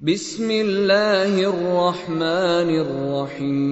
بسم اللہ الرحمن الرحیم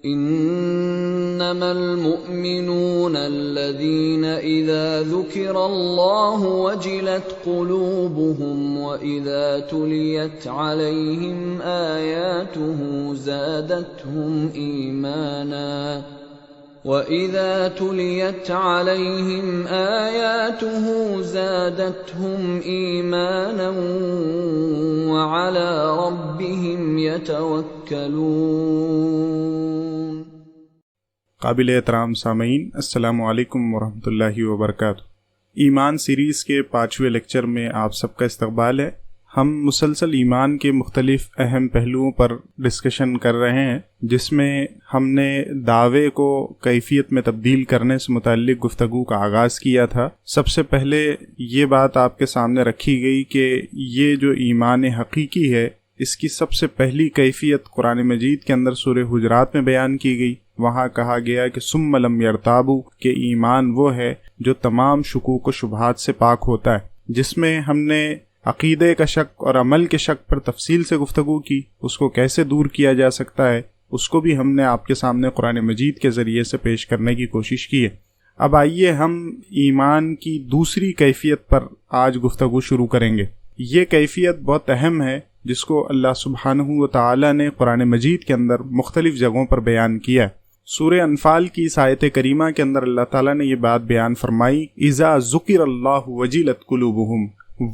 انما المؤمنون الذین اذا ذکر اللہ وجلت قلوبهم واذا تلیت علیہم آیاته زادتهم ایمانا وَإِذَا تُلِيَتْ عَلَيْهِمْ آيَاتُهُ زَادَتْهُمْ إِيمَانًا وَعَلَى رَبِّهِمْ يَتَوَكَّلُونَ۔ قابل احترام سامعین، السلام علیکم ورحمۃ اللہ وبرکاتہ۔ ایمان سیریز کے 5ویں لیکچر میں آپ سب کا استقبال ہے۔ ہم مسلسل ایمان کے مختلف اہم پہلوؤں پر ڈسکشن کر رہے ہیں، جس میں ہم نے دعوے کو کیفیت میں تبدیل کرنے سے متعلق گفتگو کا آغاز کیا تھا۔ سب سے پہلے یہ بات آپ کے سامنے رکھی گئی کہ یہ جو ایمان حقیقی ہے، اس کی سب سے پہلی کیفیت قرآن مجید کے اندر سورہ حجرات میں بیان کی گئی۔ وہاں کہا گیا کہ ثم لم یرتابوا، کہ ایمان وہ ہے جو تمام شکوک و شبہات سے پاک ہوتا ہے، جس میں ہم نے عقیدے کا شک اور عمل کے شک پر تفصیل سے گفتگو کی، اس کو کیسے دور کیا جا سکتا ہے، اس کو بھی ہم نے آپ کے سامنے قرآن مجید کے ذریعے سے پیش کرنے کی کوشش کی ہے۔ اب آئیے ہم ایمان کی دوسری کیفیت پر آج گفتگو شروع کریں گے۔ یہ کیفیت بہت اہم ہے، جس کو اللہ سبحانہ و تعالی نے قرآن مجید کے اندر مختلف جگہوں پر بیان کیا ہے۔ سورہ انفال کی اس آیت کریمہ کے اندر اللہ تعالیٰ نے یہ بات بیان فرمائی، اذا ذکر اللہ وجلت قلوبہم،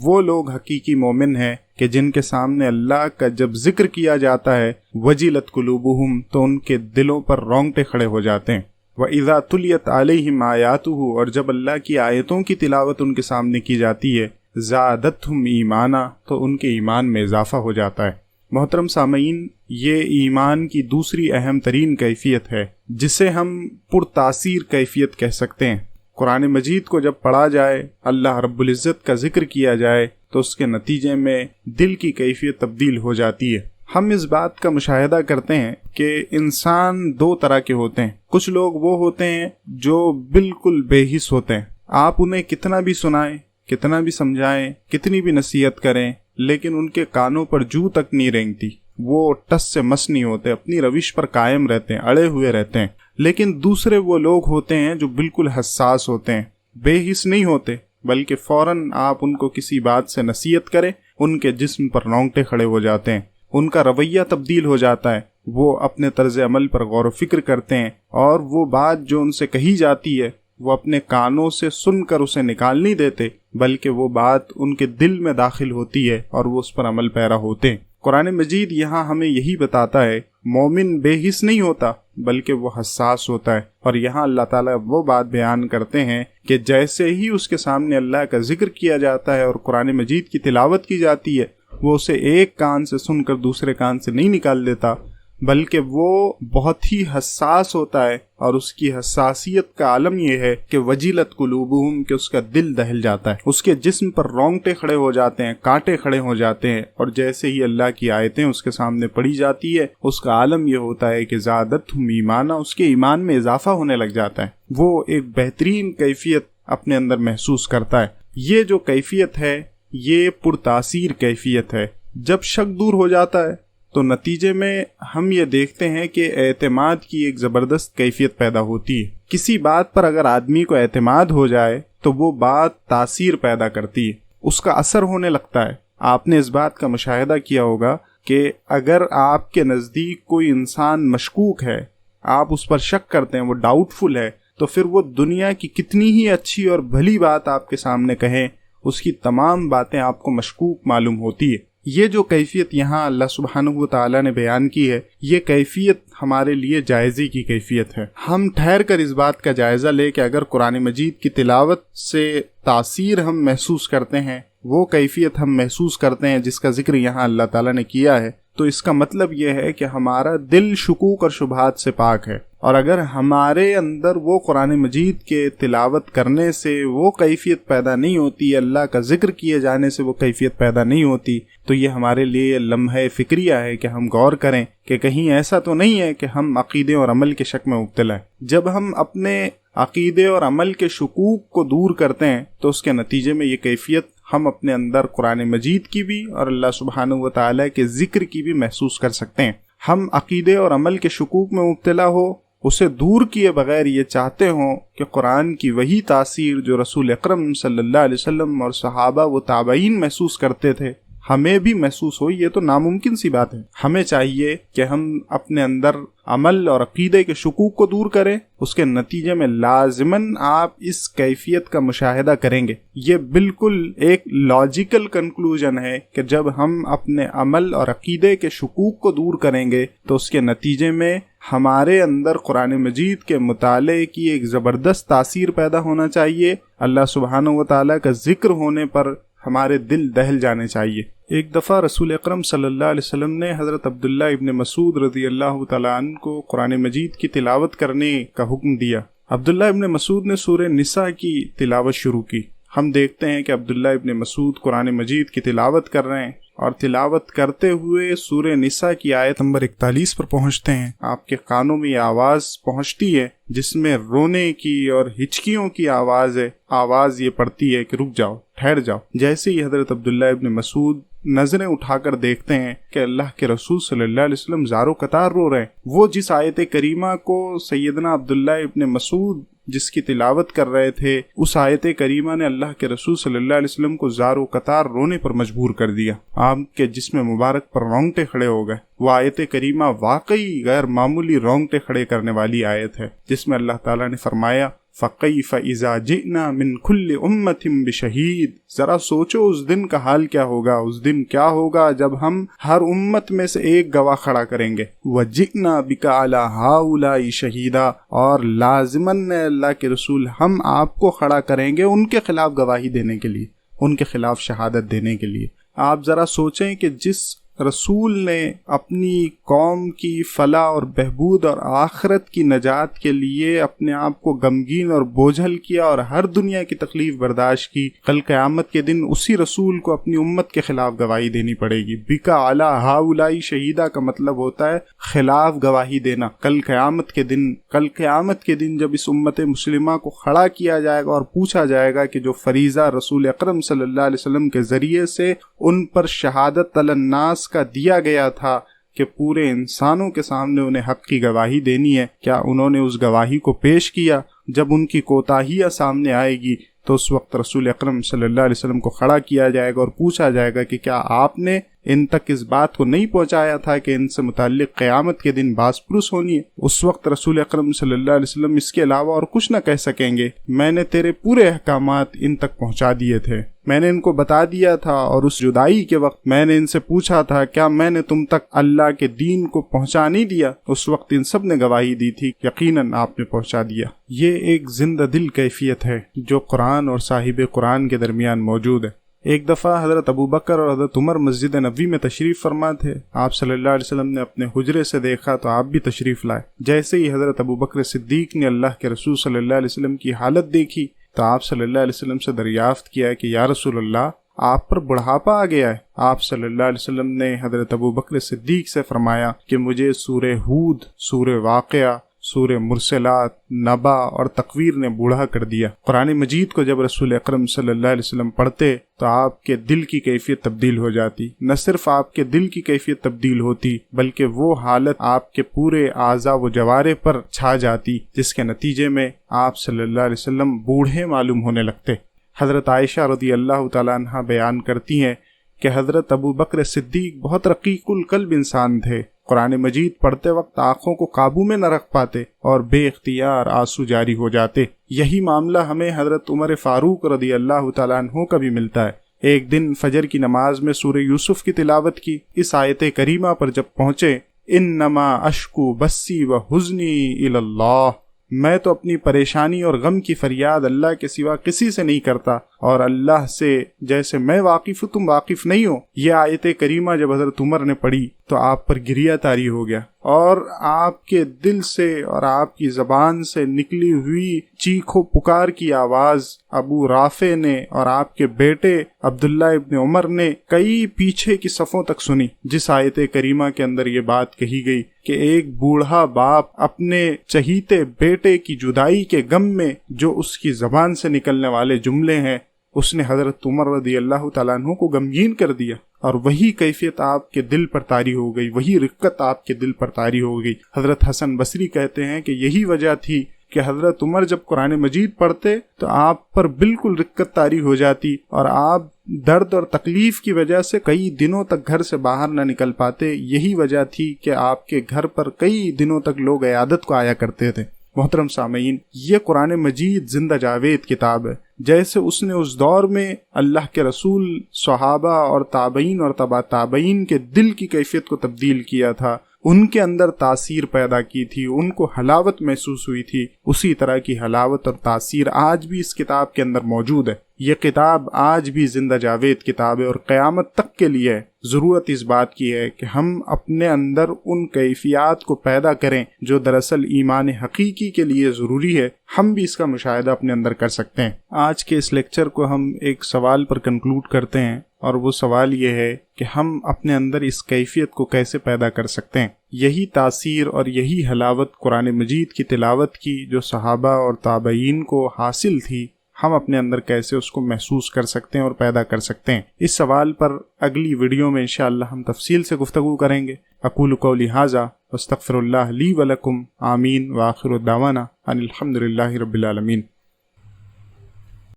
وہ لوگ حقیقی مومن ہیں کہ جن کے سامنے اللہ کا جب ذکر کیا جاتا ہے، وجلت قلوبہم، تو ان کے دلوں پر رونگٹے کھڑے ہو جاتے ہیں۔ وَإِذَا تُلِيَتْ عَلَيْهِمْ آيَاتُهُ، اور جب اللہ کی آیتوں کی تلاوت ان کے سامنے کی جاتی ہے، زَادَتْهُمْ ایمانا، تو ان کے ایمان میں اضافہ ہو جاتا ہے۔ محترم سامعین، یہ ایمان کی دوسری اہم ترین کیفیت ہے، جسے ہم پرتاثیر کیفیت کہہ سکتے ہیں۔ قرآن مجید کو جب پڑھا جائے، اللہ رب العزت کا ذکر کیا جائے، تو اس کے نتیجے میں دل کی کیفیت تبدیل ہو جاتی ہے۔ ہم اس بات کا مشاہدہ کرتے ہیں کہ انسان دو طرح کے ہوتے ہیں۔ کچھ لوگ وہ ہوتے ہیں جو بالکل بے حس ہوتے ہیں، آپ انہیں کتنا بھی سنائیں، کتنا بھی سمجھائیں، کتنی بھی نصیحت کریں، لیکن ان کے کانوں پر جو تک نہیں رینگتی، وہ ٹس سے مس نہیں ہوتے، اپنی روش پر قائم رہتے ہیں، اڑے ہوئے رہتے ہیں۔ لیکن دوسرے وہ لوگ ہوتے ہیں جو بالکل حساس ہوتے ہیں، بے حس نہیں ہوتے، بلکہ فوراً آپ ان کو کسی بات سے نصیحت کریں، ان کے جسم پر رونگٹے کھڑے ہو جاتے ہیں، ان کا رویہ تبدیل ہو جاتا ہے، وہ اپنے طرز عمل پر غور و فکر کرتے ہیں، اور وہ بات جو ان سے کہی جاتی ہے وہ اپنے کانوں سے سن کر اسے نکال نہیں دیتے، بلکہ وہ بات ان کے دل میں داخل ہوتی ہے اور وہ اس پر عمل پیرا ہوتے ہیں۔ قرآن مجید یہاں ہمیں یہی بتاتا ہے، مومن بے حس نہیں ہوتا بلکہ وہ حساس ہوتا ہے۔ اور یہاں اللہ تعالیٰ وہ بات بیان کرتے ہیں کہ جیسے ہی اس کے سامنے اللہ کا ذکر کیا جاتا ہے اور قرآن مجید کی تلاوت کی جاتی ہے، وہ اسے ایک کان سے سن کر دوسرے کان سے نہیں نکال دیتا، بلکہ وہ بہت ہی حساس ہوتا ہے، اور اس کی حساسیت کا عالم یہ ہے کہ وجلت قلوبہم، کہ اس کا دل دہل جاتا ہے، اس کے جسم پر رونگٹے کھڑے ہو جاتے ہیں، کانٹے کھڑے ہو جاتے ہیں، اور جیسے ہی اللہ کی آیتیں اس کے سامنے پڑھی جاتی ہے، اس کا عالم یہ ہوتا ہے کہ زادتہم ایمانا، اس کے ایمان میں اضافہ ہونے لگ جاتا ہے، وہ ایک بہترین کیفیت اپنے اندر محسوس کرتا ہے۔ یہ جو کیفیت ہے، یہ پرتاثیر کیفیت ہے۔ جب شک دور ہو جاتا ہے تو نتیجے میں ہم یہ دیکھتے ہیں کہ اعتماد کی ایک زبردست کیفیت پیدا ہوتی ہے۔ کسی بات پر اگر آدمی کو اعتماد ہو جائے تو وہ بات تاثیر پیدا کرتی ہے، اس کا اثر ہونے لگتا ہے۔ آپ نے اس بات کا مشاہدہ کیا ہوگا کہ اگر آپ کے نزدیک کوئی انسان مشکوک ہے، آپ اس پر شک کرتے ہیں، وہ ڈاؤٹ فل ہے، تو پھر وہ دنیا کی کتنی ہی اچھی اور بھلی بات آپ کے سامنے کہیں، اس کی تمام باتیں آپ کو مشکوک معلوم ہوتی ہے۔ یہ جو کیفیت یہاں اللہ سبحانہ و تعالیٰ نے بیان کی ہے، یہ کیفیت ہمارے لیے جائزے کی کیفیت ہے۔ ہم ٹھہر کر اس بات کا جائزہ لے کہ اگر قرآن مجید کی تلاوت سے تاثیر ہم محسوس کرتے ہیں، وہ کیفیت ہم محسوس کرتے ہیں جس کا ذکر یہاں اللہ تعالیٰ نے کیا ہے، تو اس کا مطلب یہ ہے کہ ہمارا دل شکوک اور شبہات سے پاک ہے۔ اور اگر ہمارے اندر وہ قرآن مجید کے تلاوت کرنے سے وہ کیفیت پیدا نہیں ہوتی، اللہ کا ذکر کیے جانے سے وہ کیفیت پیدا نہیں ہوتی، تو یہ ہمارے لیے لمحہ فکریہ ہے کہ ہم غور کریں کہ کہیں ایسا تو نہیں ہے کہ ہم عقیدے اور عمل کے شک میں مبتلا ہیں۔ جب ہم اپنے عقیدے اور عمل کے شکوک کو دور کرتے ہیں تو اس کے نتیجے میں یہ کیفیت ہم اپنے اندر قرآن مجید کی بھی اور اللہ سبحانہ و تعالیٰ کے ذکر کی بھی محسوس کر سکتے ہیں۔ ہم عقیدے اور عمل کے شکوک میں مبتلا ہو، اسے دور کیے بغیر یہ چاہتے ہوں کہ قرآن کی وہی تاثیر جو رسول اکرم صلی اللہ علیہ وسلم اور صحابہ و تابعین محسوس کرتے تھے ہمیں بھی محسوس ہو، یہ تو ناممکن سی بات ہے۔ ہمیں چاہیے کہ ہم اپنے اندر عمل اور عقیدے کے شکوک کو دور کریں، اس کے نتیجے میں لازماً آپ اس کیفیت کا مشاہدہ کریں گے۔ یہ بالکل ایک لاجیکل کنکلوژن ہے کہ جب ہم اپنے عمل اور عقیدے کے شکوک کو دور کریں گے تو اس کے نتیجے میں ہمارے اندر قرآن مجید کے مطالعے کی ایک زبردست تاثیر پیدا ہونا چاہیے۔ اللہ سبحانہ و تعالیٰ کا ذکر ہونے پر ہمارے دل دہل جانے چاہیے۔ ایک دفعہ رسول اکرم صلی اللہ علیہ وسلم نے حضرت عبداللہ ابن مسعود رضی اللہ تعالیٰ عنہ کو قرآن مجید کی تلاوت کرنے کا حکم دیا۔ عبداللہ ابن مسعود نے سورہ نساء کی تلاوت شروع کی۔ ہم دیکھتے ہیں کہ عبداللہ ابن مسعود قرآن مجید کی تلاوت کر رہے ہیں اور تلاوت کرتے ہوئے سورہ نساء کی آیت نمبر 41 پر پہنچتے ہیں۔ آپ کے کانوں میں یہ آواز پہنچتی ہے جس میں رونے کی اور ہچکیوں کی آواز ہے۔ آواز یہ پڑتی ہے کہ رک جاؤ، ٹھہر جاؤ۔ جیسے ہی حضرت عبداللہ ابن مسعود نظریں اٹھا کر دیکھتے ہیں کہ اللہ کے رسول صلی اللہ علیہ وسلم زار و قطار رو رہے ہیں، وہ جس آیت کریمہ کو سیدنا عبداللہ ابن مسعود جس کی تلاوت کر رہے تھے، اس آیت کریمہ نے اللہ کے رسول صلی اللہ علیہ وسلم کو زار و قطار رونے پر مجبور کر دیا۔ آپ کے جسم مبارک پر رونگٹے کھڑے ہو گئے۔ وہ آیت کریمہ واقعی غیر معمولی رونگٹے کھڑے کرنے والی آیت ہے، جس میں اللہ تعالیٰ نے فرمایا فَقَيْفَ إِذَا جِئْنَا مِنْ كُلِّ أُمَّةٍ بِشَهِيدٍ۔ ذرا سوچو اس دن کا حال کیا ہوگا، اس دن کیا ہوگا جب ہم ہر امت میں سے ایک گواہ کھڑا کریں گے۔ وَجِئْنَا بِكَ عَلَىٰ هَٰؤُلَاءِ شَهِيدًا، اور لازماً اللہ کے رسول ہم آپ کو کھڑا کریں گے ان کے خلاف گواہی دینے کے لیے، ان کے خلاف شہادت دینے کے لیے۔ آپ ذرا سوچیں کہ جس رسول نے اپنی قوم کی فلاح اور بہبود اور آخرت کی نجات کے لیے اپنے آپ کو غمگین اور بوجھل کیا اور ہر دنیا کی تکلیف برداشت کی، کل قیامت کے دن اسی رسول کو اپنی امت کے خلاف گواہی دینی پڑے گی۔ بکا علی ہاؤلائی شہیدہ کا مطلب ہوتا ہے خلاف گواہی دینا۔ کل قیامت کے دن جب اس امت مسلمہ کو کھڑا کیا جائے گا اور پوچھا جائے گا کہ جو فریضہ رسول اکرم صلی اللہ علیہ وسلم کے ذریعے سے ان پر شہادت علی الناس کا دیا گیا تھا کہ پورے انسانوں کے سامنے انہیں حق کی گواہی دینی ہے، کیا انہوں نے اس گواہی کو پیش کیا؟ جب ان کی کوتاہیاں سامنے آئے گی تو اس وقت رسول اکرم صلی اللہ علیہ وسلم کو کھڑا کیا جائے گا اور پوچھا جائے گا کہ کیا آپ نے ان تک اس بات کو نہیں پہنچایا تھا کہ ان سے متعلق قیامت کے دن باز پرس ہونی ہے؟ اس وقت رسول اکرم صلی اللہ علیہ وسلم اس کے علاوہ اور کچھ نہ کہہ سکیں گے۔ میں نے تیرے پورے احکامات ان تک پہنچا دیے تھے، میں نے ان کو بتا دیا تھا، اور اس جدائی کے وقت میں نے ان سے پوچھا تھا کیا میں نے تم تک اللہ کے دین کو پہنچا نہیں دیا؟ اس وقت ان سب نے گواہی دی تھی یقیناً آپ نے پہنچا دیا۔ یہ ایک زندہ دل کیفیت ہے جو قرآن اور صاحب قرآن کے درمیان موجود ہے۔ ایک دفعہ حضرت ابو بکر اور حضرت عمر مسجد نبوی میں تشریف فرما تھے۔ آپ صلی اللہ علیہ وسلم نے اپنے حجرے سے دیکھا تو آپ بھی تشریف لائے۔ جیسے ہی حضرت ابو بکر صدیق نے اللہ کے رسول صلی اللہ علیہ وسلم کی حالت دیکھی تو آپ صلی اللہ علیہ وسلم سے دریافت کیا کہ یا رسول اللہ، آپ پر بڑھاپا آ گیا ہے۔ آپ صلی اللہ علیہ وسلم نے حضرت ابو بکر صدیق سے فرمایا کہ مجھے سورہ ہود، سورہ واقعہ، سورہ مرسلات، نبا اور تکویر نے بوڑھا کر دیا۔ قرآن مجید کو جب رسول اکرم صلی اللہ علیہ وسلم پڑھتے تو آپ کے دل کی کیفیت تبدیل ہو جاتی۔ نہ صرف آپ کے دل کی کیفیت تبدیل ہوتی بلکہ وہ حالت آپ کے پورے اعضاء و جوارح پر چھا جاتی، جس کے نتیجے میں آپ صلی اللہ علیہ وسلم بوڑھے معلوم ہونے لگتے۔ حضرت عائشہ رضی اللہ تعالیٰ عنہا بیان کرتی ہیں کہ حضرت ابو بکر صدیق بہت رقیق القلب انسان تھے۔ قرآن مجید پڑھتے وقت آنکھوں کو قابو میں نہ رکھ پاتے اور بے اختیار آنسو جاری ہو جاتے۔ یہی معاملہ ہمیں حضرت عمر فاروق رضی اللہ تعالیٰ عنہ کا بھی ملتا ہے۔ ایک دن فجر کی نماز میں سورہ یوسف کی تلاوت کی۔ اس آیت کریمہ پر جب پہنچے، انما اشکو بسی و حزنی الی اللہ، میں تو اپنی پریشانی اور غم کی فریاد اللہ کے سوا کسی سے نہیں کرتا، اور اللہ سے جیسے میں واقف ہوں تم واقف نہیں ہو۔ یہ آیت کریمہ جب حضرت عمر نے پڑھی تو آپ پر گریہ طاری ہو گیا، اور آپ کے دل سے اور آپ کی زبان سے نکلی ہوئی چیخ و پکار کی آواز ابو رافع نے اور آپ کے بیٹے عبداللہ ابن عمر نے کئی پیچھے کی صفوں تک سنی، جس آیت کریمہ کے اندر یہ بات کہی گئی کہ ایک بوڑھا باپ اپنے چہیتے بیٹے کی جدائی کے غم میں جو اس کی زبان سے نکلنے والے جملے ہیں اس نے حضرت عمر رضی اللہ تعالیٰ عنہ کو غمگین کر دیا، اور وہی کیفیت آپ کے دل پر طاری ہو گئی، وہی رقت آپ کے دل پر طاری ہو گئی۔ حضرت حسن بصری کہتے ہیں کہ یہی وجہ تھی کہ حضرت عمر جب قرآن مجید پڑھتے تو آپ پر بالکل رقت طاری ہو جاتی، اور آپ درد اور تکلیف کی وجہ سے کئی دنوں تک گھر سے باہر نہ نکل پاتے۔ یہی وجہ تھی کہ آپ کے گھر پر کئی دنوں تک لوگ عیادت کو آیا کرتے تھے۔ محترم سامعین، یہ قرآن مجید زندہ جاوید کتاب ہے۔ جیسے اس نے اس دور میں اللہ کے رسول، صحابہ اور تابعین اور تبع تابعین کے دل کی کیفیت کو تبدیل کیا تھا، ان کے اندر تاثیر پیدا کی تھی، ان کو حلاوت محسوس ہوئی تھی، اسی طرح کی حلاوت اور تاثیر آج بھی اس کتاب کے اندر موجود ہے۔ یہ کتاب آج بھی زندہ جاوید کتاب ہے، اور قیامت تک کے لیے ضرورت اس بات کی ہے کہ ہم اپنے اندر ان کیفیات کو پیدا کریں جو دراصل ایمان حقیقی کے لیے ضروری ہے۔ ہم بھی اس کا مشاہدہ اپنے اندر کر سکتے ہیں۔ آج کے اس لیکچر کو ہم ایک سوال پر کنکلوڈ کرتے ہیں، اور وہ سوال یہ ہے کہ ہم اپنے اندر اس کیفیت کو کیسے پیدا کر سکتے ہیں۔ یہی تاثیر اور یہی حلاوت قرآن مجید کی تلاوت کی جو صحابہ اور تابعین کو حاصل تھی، ہم اپنے اندر کیسے اس کو محسوس کر سکتے ہیں اور پیدا کر سکتے ہیں۔ اس سوال پر اگلی ویڈیو میں انشاءاللہ ہم تفصیل سے گفتگو کریں گے۔ اقول قولی ھذا واستغفر اللہ لی ولکم، آمین، وآخر دعوانا ان الحمد للہ رب العالمین۔